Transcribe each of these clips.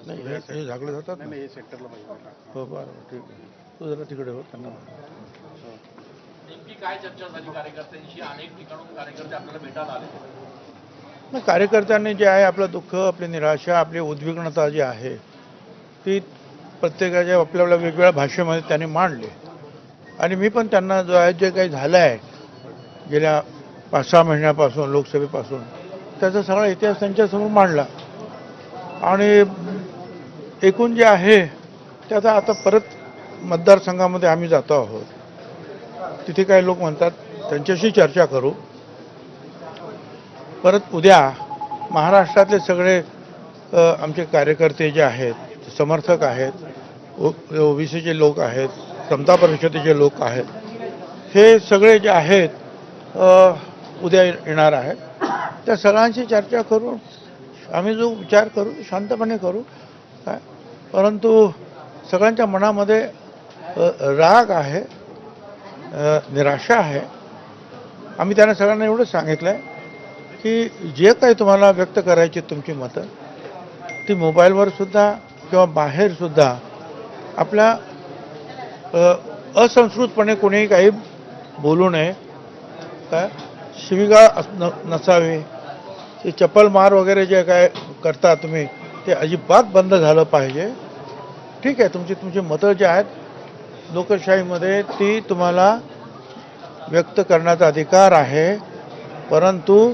नाही हे झाकले जातात ना. नाही हे सेक्टरला पाहिजे. हो बरं ठीक आहे. तू जरा तिकडे हो त्यांना. नेमकी काय चर्चा झाली कार्यकर्त्यांशी? अनेक ठिकाणून कार्यकर्ते आपल्याला भेटायला आले. मग कार्यकर्त्यांनी जे आहे आपलं दुःख, आपली निराशा, आपली उद्विग्नता जी आहे ती प्रत्येकाच्या आपल्या वेगवेगळ्या भाषेमध्ये त्यांनी मांडली. आणि मी पण त्यांना जो आहे जे काही झालं आहे गेल्या 5-6 महिन्यापासून लोकसभेपासून त्याचा सगळा इतिहास त्यांच्यासमोर मांडला. आणि एकूण जे आहे त्याचा आता परत मतदारसंघामध्ये आम्ही जातो आहोत. तिथे काही लोक म्हणतात त्यांच्याशी चर्चा करू. परत उद्या महाराष्ट्रातले सगळे आमचे कार्यकर्ते जे आहेत, समर्थक आहेत, ओबीसीचे लोक आहेत, समता परिषदेचे लोक आहेत, हे सगळे जे आहेत उद्या येणार आहेत. त्या सगळ्यांशी चर्चा करून आम्ही जो विचार करू शांतपणे करू. काय परंतु सगळ्यांच्या मनामध्ये राग आहे, निराशा आहे. आम्ही त्यांना सगळ्यांना एवढंच सांगितलं आहे की जे काही तुम्हाला व्यक्त करायची तुमची मतं ती मोबाईलवर सुद्धा किंवा बाहेरसुद्धा आपल्या असंस्कृतपणे कोणीही काही बोलू नये. काय शिवीगाळ नसावी. ते चप्पल मार वगैरे जे काय करता तुम्ही ते अजिबात बंद झालं पाहिजे. ठीक आहे, तुमची मतं जी आहेत लोकशाहीमध्ये ती तुम्हाला व्यक्त करण्याचा अधिकार आहे. परंतु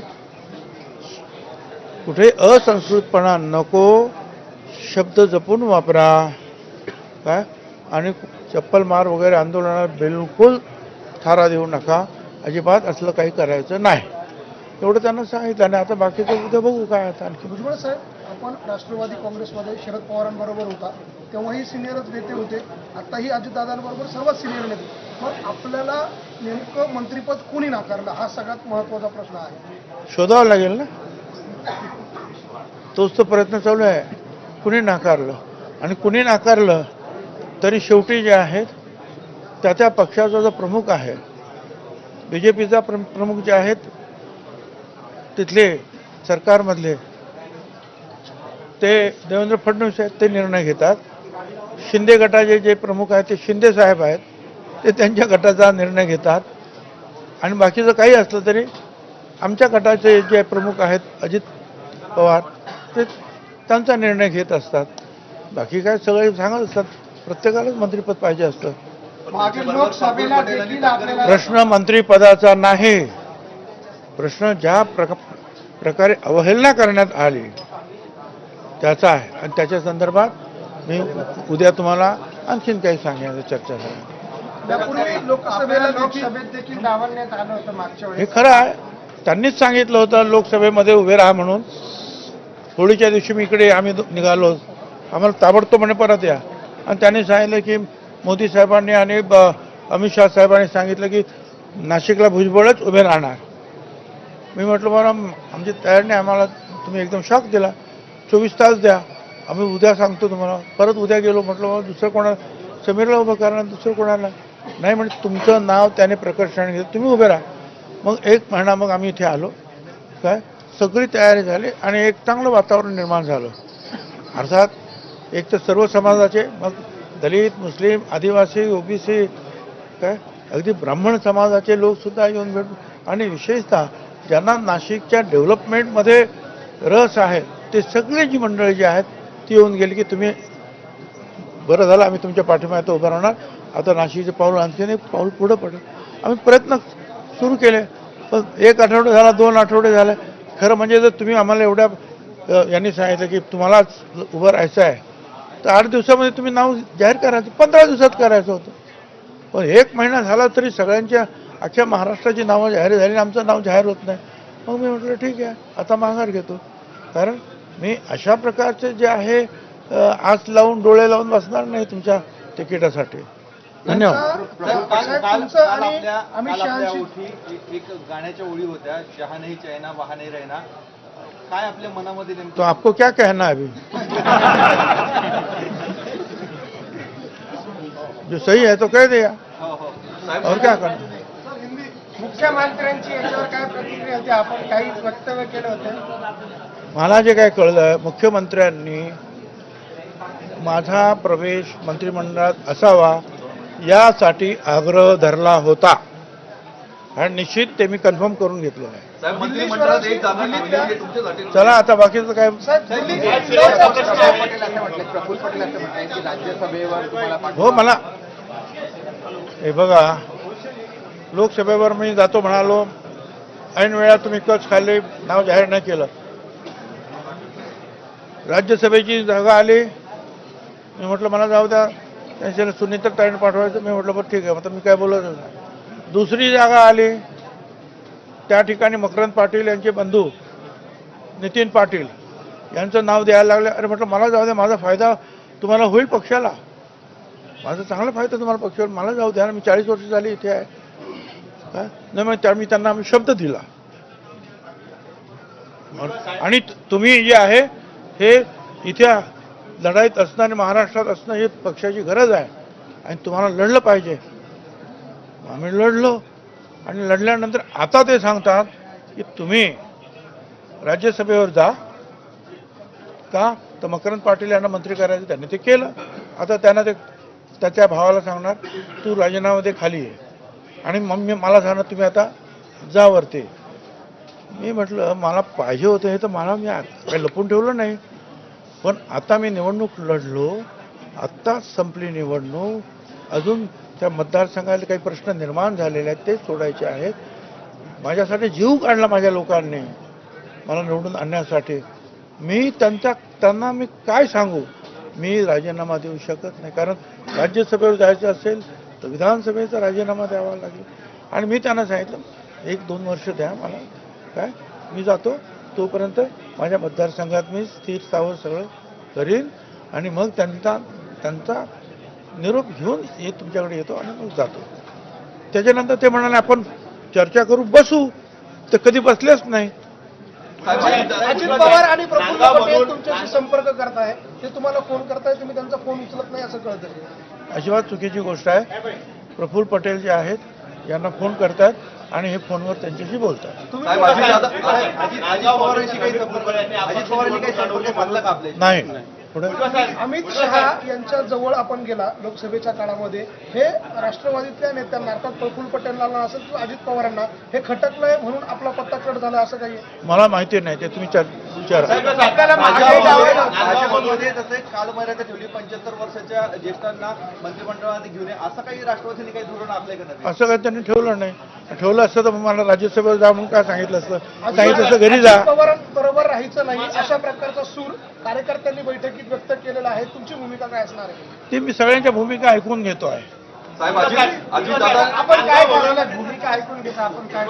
कुठे असंस्कृतपणा नको, शब्द जपून वापरा. काय आणि चप्पल मार वगैरे आंदोलनात बिलकुल थारा देऊ नका. अजिबात असलं काही करायचं नाही एवढं त्यांना सांगितलं. आणि आता बाकीचं उद्या बघू काय आता आणखी. भुजबळ साहेब, आपण राष्ट्रवादी काँग्रेसमध्ये शरद पवारांबरोबर होता तेव्हाही सिनियरच नेते होते, आताही अजितदादांबरोबर सर्वात सिनियर नेते. मग आपल्याला नेमकं मंत्रिपद कुणी नाकारलं हा सगळ्यात महत्त्वाचा प्रश्न आहे. शोधावं लागेल ना. तोच तो प्रयत्न चालू आहे. कुणी नाकारलं आणि कुणी नाकारलं तरी शेवटी जे आहेत त्या पक्षाचा जो प्रमुख आहे, BJPचा प्रमुख जे आहेत तिथले सरकारमधले ते देवेंद्र फडणवीस आहेत, ते निर्णय घेतात. शिंदे गटाचे जे प्रमुख आहेत ते शिंदे साहेब आहेत, ते त्यांच्या गटाचा निर्णय घेतात. आणि बाकीचं काही असलं तरी आमच्या गटाचे जे प्रमुख आहेत अजित पवार ते त्यांचा निर्णय घेत असतात. बाकी काय सगळे सांगत असतात प्रत्येकालाच मंत्रिपद पाहिजे असतं. प्रश्न मंत्रिपदाचा नाही. प्रश्न ज्या प्रकारे अवहेलना करण्यात आली त्याचा आहे. आणि त्याच्या संदर्भात मी उद्या तुम्हाला आणखीन काही सांगण्याची चर्चा झाली. यापूर्वी लोकसभेत देखील डावलण्यात आलं होतं मागच्या वेळेस. हे खरं आहे. त्यांनीच सांगितलं होतं लोकसभेमध्ये उभे राहा म्हणून. होळीच्या दिवशी मी इकडे आम्ही निघालो, आम्हाला ताबडतोब म्हणे परत या. आणि त्यांनी सांगितलं की मोदी साहेबांनी आणि अमित शाह साहेबांनी सांगितलं की नाशिकला भुजबळच उभे राहणार. मी म्हटलं बरं आमची तयारी नाही, आम्हाला तुम्ही एकदम शॉक दिला. 24 तास द्या, आम्ही उद्या सांगतो तुम्हाला. परत उद्या गेलो, म्हटलं दुसरं कोणाला समीरला उभं करणार, दुसरं कोणाला नाही. म्हणजे तुमचं नाव त्याने प्रकर्षाने घेतलं, तुम्ही उभे राहा. मग 1 महिना मग आम्ही इथे आलो. काय सगळी तयारी झाली आणि एक चांगलं वातावरण निर्माण झालं. अर्थात एक तर सर्व समाजाचे, मग दलित, मुस्लिम, आदिवासी, ओबीसी, काय अगदी ब्राह्मण समाजाचे लोकसुद्धा येऊन भेटून, आणि विशेषतः ज्यांना नाशिकच्या डेव्हलपमेंटमध्ये रस आहे ते सगळे जी मंडळी जी आहेत ती येऊन गेली की तुम्ही बरं झालं, आम्ही तुमच्या पाठीमागे उभं राहणार. आता नाशिकचे पाऊल आणखीन एक पाऊल पुढं पडेल. आम्ही प्रयत्न सुरू केले. पण 1 आठवडा झाला, 2 आठवडे झाले. खरं म्हणजे जर तुम्ही आम्हाला एवढ्या यांनी सांगितलं की तुम्हालाच उभं राहायचं आहे तर 8 दिवसामध्ये तुम्ही नाव जाहीर करायचं, 15 दिवसात करायचं होतं. पण 1 महिना झाला तरी सगळ्यांच्या अख्ख्या महाराष्ट्राची नावं जाहीर झाली, आमचं नाव जाहीर होत नाही. मग मी म्हटलं ठीक आहे, आता माघार घेतो. कारण मी अशा प्रकारचे जे आहे आस लावून डोळे लावून बसणार नाही तुमच्या तिकिटासाठी. धन्यवाद. एक गाण्याच्या ओळी होत्या, जहा नहीं चाहना वहा नहीं रहना. काय आपल्या मनामध्ये तो आपको क्या कहना है अभी? जो सही है तो कह दिया, और क्या करना. मुख्यमंत्र्यांची याच्यावर काय प्रतिक्रिया होती? आपण काही वक्तव्य केलं होतं. मला जे काय कळलं, मुख्यमंत्र्यांनी माझा प्रवेश मंत्रिमंडळात असावा यासाठी आग्रह धरला होता आणि निश्चित ते मी कन्फर्म करून घेतलेलं आहे. साहेब मंत्रिमंडळात एक जागा कमी आहे तुमच्यासाठी. चला आता बाकीचं काय. प्रफुल्ल पटेल असं म्हणतात की राज्यसभेवर तुम्हाला हो मला हे बघा, लोकसभेवर मी जातो म्हणालो, ऐन वेळा तुम्ही कच खाल्ले, नाव जाहीर नाही केलं. राज्यसभेची जागा आली, मी म्हटलं मला जाऊ द्या, त्यांच्याला सुनीता ताईने पाठवायचं. मी म्हटलं बरं ठीक आहे, आता मी काय बोलत नाही. दुसरी जागा आली, त्या ठिकाणी मकरंद पाटील यांचे बंधू नितीन पाटील यांचं नाव द्यायला लागले. अरे म्हटलं मला जाऊ द्या, माझा फायदा तुम्हाला होईल पक्षाला, माझा चांगला फायदा तुम्हाला पक्षाला, मला जाऊ द्या ना, मी 40 वर्ष झाली इथे आहे. काय नाही मग मी त्यांना आम्ही शब्द दिला. आणि तुम्ही जे आहे हे इथे लढाईत असणं आणि महाराष्ट्रात असणं ही पक्षाची गरज आहे आणि तुम्हाला लढलं पाहिजे. आम्ही लढलो आणि लढल्यानंतर आता ते सांगतात की तुम्ही राज्यसभेवर जा का, तर मकरंद पाटील यांना मंत्री करायचं, त्यांनी ते केलं. आता त्यांना ते त्याच्या भावाला सांगणार तू राजीनामामध्ये खाली आहे आणि मग मला सांगणार तुम्ही आता जा वरती. मी म्हटलं मला पाहिजे होतं हे तर मला मी काही लपून ठेवलं नाही, पण आता मी निवडणूक लढलो, आत्ता संपली निवडणूक, अजून त्या मतदारसंघाला काही प्रश्न निर्माण झालेले आहेत ते सोडायचे आहेत. माझ्यासाठी जीव काढला माझ्या लोकांनी मला निवडून आणण्यासाठी. मी त्यांना मी काय सांगू, मी राजीनामा देऊ शकत नाही, कारण राज्यसभेवर जायचं असेल तर विधानसभेचा राजीनामा द्यावा लागेल. आणि मी त्यांना सांगितलं 1-2 वर्ष द्या मला, काय मी जातो तोपर्यंत माझ्या मतदारसंघात मी स्थिर स्थावर सगळं करीन आणि मग त्यांचा निरोप घेऊन तुमच्याकडे येतो आणि मग जातो. त्याच्यानंतर ते म्हणाले आपण चर्चा करू, बसू, तर कधी बसलेच नाही. अजित पवार आणि प्रफुल्ल पटेल तुमच्याशी संपर्क करताय, ते तुम्हाला फोन करताय, तुम्ही त्यांचा फोन उचलत नाही असं कळतं. अजिबात चुकीची गोष्ट आहे. प्रफुल्ल पटेल जे आहेत यांना फोन करतात आणि हे फोनवर त्यांच्याशी बोलतात. साहेब, अजित पवारांशी काही संपर्क साधला का आपल्या? नाही. पुढे अमित शहा यांच्या जवळ आपण गेला लोकसभेच्या काळामध्ये, हे राष्ट्रवादीतल्या नेत्यांना अर्थात प्रफुल्ल पटेलांना असेल किंवा अजित पवारांना हे खटकलंय म्हणून आपला पत्ता कट झाला असं काही? मला माहिती नाही, ते तुम्ही विचारा. भाजपमध्ये जसे कालमर्यादा ठेवली 75 वर्षाच्या ज्येष्ठांना मंत्रिमंडळात घेऊन ये, असं काही राष्ट्रवादीने काही धोरण आपल्या का? असं काही त्यांनी ठेवलं नाही. ठेवलं असतं तर मला राज्यसभेवर जा म्हणून काय सांगितलं असतं, सांगितलं असतं घरी जा. पवारांबरोबर राहायचं नाही अशा प्रकारचा सूर कार्यकर्त्यांनी बैठकीत व्यक्त केलेला आहे. तुमची भूमिका काय असणार आहे? ते मी सगळ्यांच्या भूमिका ऐकून घेतो आहे. साहेब, अजितदादा आपण काय बोलायला भूमिका ऐकून घेता, आपण काय?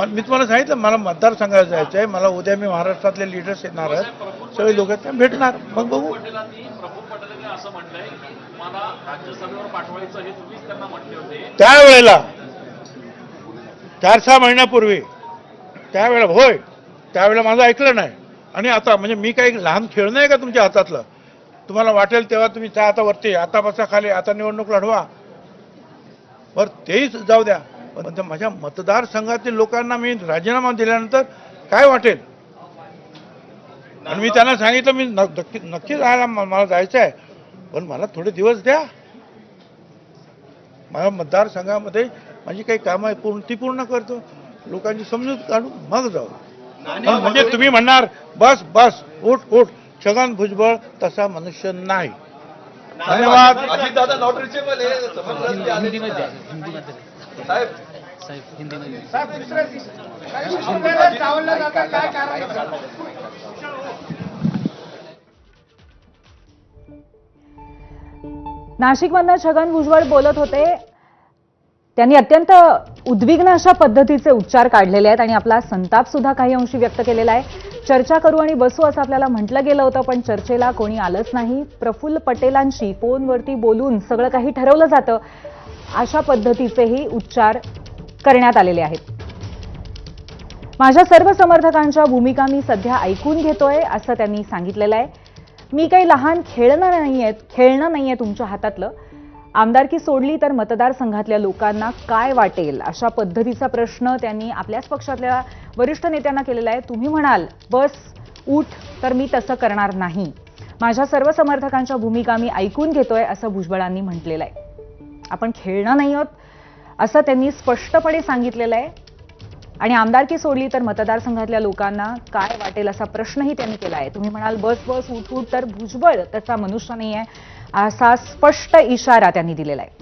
मी तुम्हाला सांगितलं मला मतदारसंघात जायचं आहे. मला उद्या मी महाराष्ट्रातले लीडर्स येणार आहेत, सगळे लोक त्या भेटणार, मग बघू. प्रफुल्ल पटेलांनी असं म्हटलंय की तुम्हाला राज्यसभेवर पाठवायचं हे तुम्हीच त्यांना म्हटले होते. त्यावेळेला 4-6 महिन्यापूर्वी त्यावेळेला होय, त्यावेळेला माझं ऐकलं नाही. आणि आता म्हणजे मी काही लहान खेळ नाही का तुमच्या हातातलं, तुम्हाला वाटेल तेव्हा तुम्ही त्या आता वरती, आता बसा खाली, आता निवडणूक लढवा, बरं तेही जाऊ द्या. पण माझ्या मतदारसंघातील लोकांना मी राजीनामा दिल्यानंतर काय वाटेल. आणि मी त्यांना सांगितलं मी नक्की राहायला मला जायचं आहे, पण मला थोडे दिवस द्या. माझ्या मतदारसंघामध्ये माझी काही कामं आहे ती पूर्ण करतो, लोकांची समजूत काढून मग जाऊ. म्हणजे तुम्ही म्हणणार बस बस उठ उठ, छगन भुजबळ तसा मनुष्य नाही. धन्यवाद. अजितदादा नॉट रिचेबल आहे. साहेब, साहेब दुसऱ्या दिवशी चावलं जातं, काय कारण? नाशिकमधनं छगन भुजबळ बोलत होते. त्यांनी अत्यंत उद्विग्न अशा पद्धतीचे उच्चार काढलेले आहेत आणि आपला संताप सुद्धा काही अंशी व्यक्त केलेला आहे. चर्चा करू आणि बसू असं आपल्याला म्हटलं गेलं होतं, पण चर्चेला कोणी आलंच नाही. प्रफुल्ल पटेलांशी फोनवरती बोलून सगळं काही ठरवलं जातं, अशा पद्धतीचेही उच्चार करण्यात आलेले आहेत. माझ्या सर्व समर्थकांच्या भूमिका मी सध्या ऐकून घेतोय असं त्यांनी सांगितलेलं आहे. मी काही लहान खेळणं नाहीये तुमच्या हातातलं. आमदारकी सोडली तर मतदारसंघातल्या लोकांना काय वाटेल, अशा पद्धतीचा प्रश्न त्यांनी आपल्याच पक्षातल्या वरिष्ठ नेत्यांना केलेला आहे. तुम्ही म्हणाल बस उठ, तर मी तसं करणार नाही. माझ्या सर्व समर्थकांच्या भूमिका मी ऐकून घेतोय असं भुजबळांनी म्हटलेलं आहे. आपण खेळणं नाही आहोत असं त्यांनी स्पष्टपणे सांगितलेलं आहे. आणि आमदारकी सोडली तर मतदारसंघातल्या लोकांना काय वाटेल असा प्रश्नही त्यांनी केला आहे. तुम्ही म्हणाल बस बस उठ उठ, तर भुजबळ तसा मनुष्य नाहीये असा स्पष्ट इशारा त्यांनी दिलेला आहे.